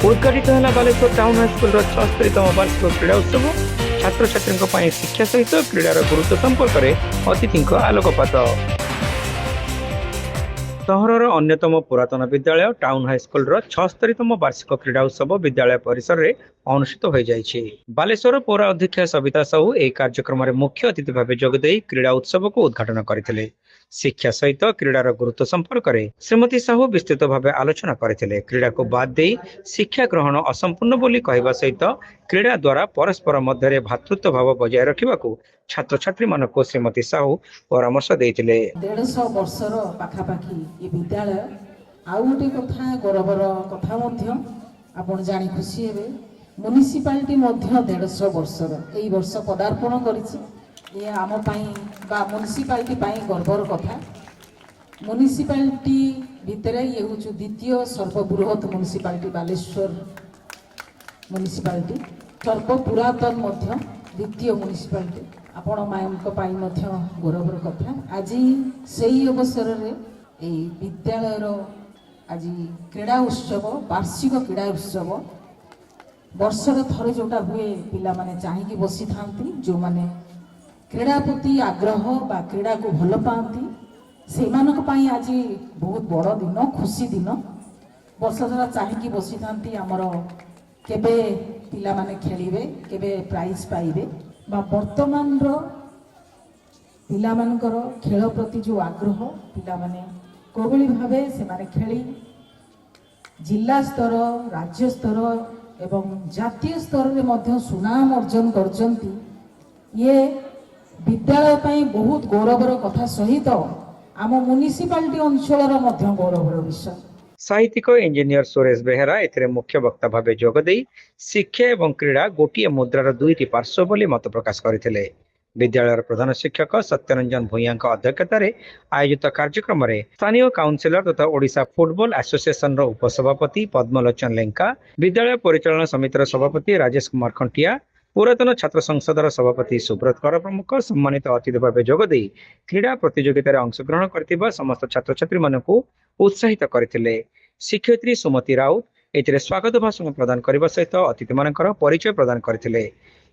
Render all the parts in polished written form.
उद्घाटित है Baleshwar town high school 76तम वार्षिक क्रीड़ा उत्सव। छात्र छात्री शिक्षा सहित क्रीडार गुरुत्व संपर्क में अतिथि आलोकपात। सहरर अन्यतम पुरातन विद्यालय टाउन हाईस्कूल 76तम वार्षिक क्रीड़ा उत्सव विद्यालय परिसर में अनुष्ठित हो जाइए। बालेश्वर पौर अध्यक्ष सविता साहू यह कार्यक्रम में मुख्य अतिथि भाव जोगदे क्रीड़ा उत्सव को उद्घाटन करते। शिक्षा सहित क्रीडार गुरुत्व संपर्क में श्रीमती साहू विस्तृत भाव आलोचना करते। क्रीड़ा को बाद दे शिक्षा ग्रहण असंपूर्ण बोली कहवा सहित क्रीड़ा द्वारा परस्पर मध्य भातृत्व भाव बजाय रखा छात्र छात्री मान को श्रीमती साहू परामर्श देते। 150 वर्षर पाखापाखि ये विद्यालय आउ गोटे कथा गौरवर कथा आपण जानी खुशी हेबे म्युनिसिपालिटी 150 वर्षर एई वर्ष पदार्पण करिछि। ये आम म्युनिसिपालिटी गर्वर कथा। म्युनिसिपालिटी भितर ये हूँ द्वितीय सर्वबृहत म्युनिसिपालिटी बालेश्वर म्युनिसिपालिटी सर्वपुरातन द्वितीय म्युनिसिपालिटी आपण मानक गौरवर कथा। आज से अवसर में विद्यालय आज क्रीड़ा उत्सव वार्षिक क्रीड़ा उत्सव वर्षर थरे जोटा हुए पिला माने चाहिए बसी था जो माने क्रीड़ा प्रति आग्रह बा क्रीड़ा को भल पाती से आज बहुत बड़ दिन खुशी दिन वर्ष सारा चाहिए बसी था आमर केबे पिला माने खेलिबे केबे प्राइज पाइबे बा वर्तमान पिला मानकर खेल प्रति जो आग्रह पिला माने कोभली भावे से माने खेली जिला स्तर राज्य स्तर एवं जातीय स्तर में मध्य सुनाम अर्जन करचंती। ये विद्यालय पई बहुत गौरवर कथा सहित आम म्युनिसिपालिटी अंचल गौरवर विषय। साहित्यिक इंजीनियर सुरेश बेहेरा एथिरे मुख्य वक्ता भाव जोगदे शिक्षा एवं क्रीड़ा गोटे मुद्रार दुईटी पार्श्व बोली मत प्रकाश करथिले। विद्यालय प्रधान शिक्षक सत्यरंजन भूया अध्यक्षतार आयोजित कार्यक्रम में स्थानीय काउंसिलर तथा ओडिशा फुटबॉल एसोसिएशन उपसभापति पद्मलोचन लेंका, विद्यालय परिचालन समितिर सभापति राजेश कुमार खंटिया, पुरातन छात्र संसदर सभापति सुब्रत कर प्रमुख सम्मानित अतिथि भाव जोगदे क्रीड़ा प्रतियोगितार अंशग्रहण करथिबा समस्त छात्र छात्री मानकु उत्साहित करथिले। शिक्षयित्री सुमति राउत एथिरे स्वागत भाषण प्रदान करने सहित अतिथि मानकर परिचय प्रदान करथिले।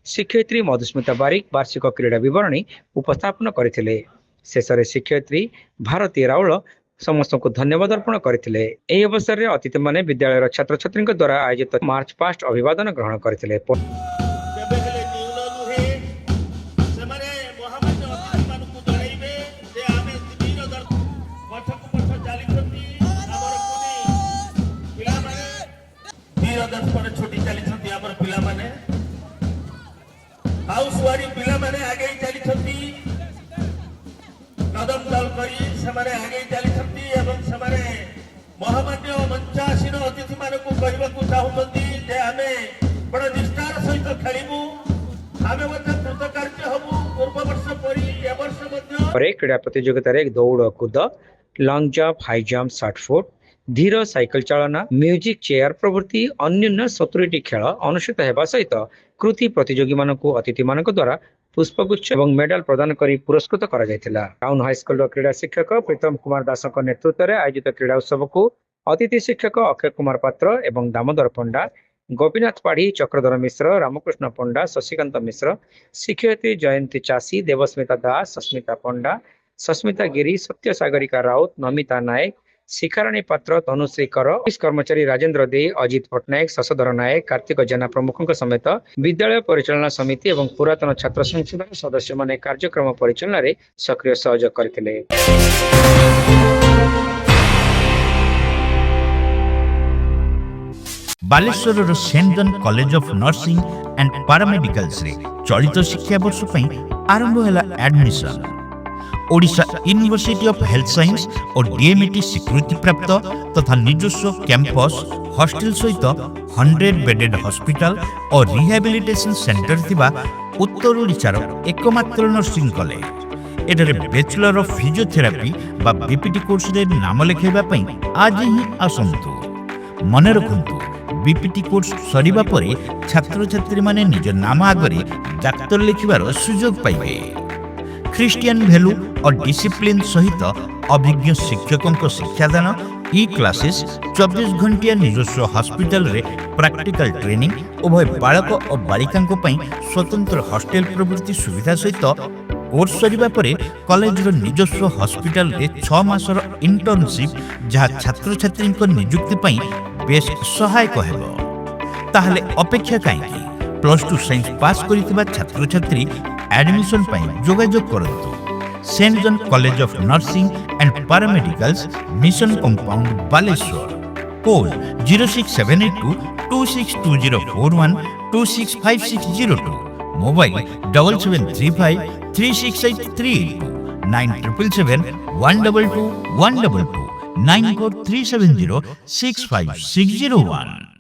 शिक्षयित्री मधुस्मिता बारिक वार्षिक क्रीड़ा विवरणी उपस्थापन करथिले। शेषरे शिक्षयित्री भारती राउल समस्त को धन्यवाद अर्पण करथिले। एही अवसर में अतिथि माने विद्यालय छात्र छात्री द्वारा आयोजित मार्च पास्ट अभिवादन ग्रहण करथिले। छोटी चली पिला माने हाउसवारी पिला माने आगे चली कदम दल करी समारे आगे चली एवं समारे महामान्य मंचासीन अतिथि मानक कहवाकू चाहूँगी जे आमे बड़ निष्ठार सहित खेलू आमे कृतकार्य हबू पूर्व वर्ष परी ए वर्ष क्रीड़ा प्रतियोगितार दौड़ कूद lung jump high jump short foot धीर साइकिल चालना म्यूजिक चेयर प्रभृति अन्य 70टी खेल अनुष्ठित होगा सहित कृति प्रतियोगी मानक अतिथि मानक द्वारा पुष्पगुच्छ एवं मेडल प्रदान कर पुरस्कृत करा जायतिला। टाउन हाईस्कूल क्रीड़ा शिक्षक प्रीतम कुमार दास नेतृत्व में आयोजित क्रीड़ा उत्सव को अतिथि शिक्षक अक्षय कुमार पात्र एवं दामोदर पंडा, गोपीनाथ पाढ़ी, चक्रधर मिश्र, रामकृष्ण पंडा, शशिकांत मिश्र, शिक्षयित्री जयंती चासी, देवस्मिता दास, सस्मिता पंडा, सस्मिता गिरी, सत्यसागरिका राउत, नमिता नायक, शिखाराणी पात्र, तनुश्री कर, कर्मचारी राजेंद्र दे, अजित पट्टनायक, शशधर नायक, कार्तिक जेना प्रमुखों समेत विद्यालय परिचालना समिति एवं पुरातन छात्र संसद सदस्य माने कार्यक्रम परिचालन में सक्रिय सहयोग करथिले। Baleswar saint John college of nursing and paramedicals रे चलित शिक्षा वर्ष आरंभ है admission. Odisha university of health science और डीएमईटी स्वीकृति प्राप्त तथा निजस्व कैंपस हॉस्टल सहित 100 बेडेड हॉस्पिटल और रिहैबिलिटेशन सेंटर थिबा उत्तर ओडिशार एकमात्र नर्सिंग कॉलेज। एठारे बैचलर ऑफ फिजियोथेरापी बा बीपीटी कोर्स रे नाम लेखाइबा पई आज ही आसंतु। मने रखंतु बीपीटी कोर्स सरीबा परे छात्र छात्री माने निज नाम आगरे डाक्टर लिखिबार सुयोग पाइबे। क्रिश्चियन वैल्यू और डिसिप्लिन सहित अभिज्ञ शिक्षकों शिक्षादान ই ক্লাसेस 24 घंटिया निजस्व हॉस्पिटल रे प्रैक्टिकल ट्रेनिंग उभय बालक और बालिका स्वतंत्र हॉस्टेल प्रभृति सुविधा सहित कोर्स सरिबा परे कॉलेज रो निजस्व हॉस्पिटल रे 6 मासर इंटर्नशिप जहाँ छात्र छात्री नियुक्ति पई बेस सहायक हेबो। ताहले अपेक्षा काहेकि +2 साइंस पास करितबा छात्र छात्री एडमिशन पई जोगाजोग करंतु। Saint John college of nursing and paramedicals mission compound Baleswar. Code 06782 262041 265602। Mobile 7735 368 977 122 122 94370 65601।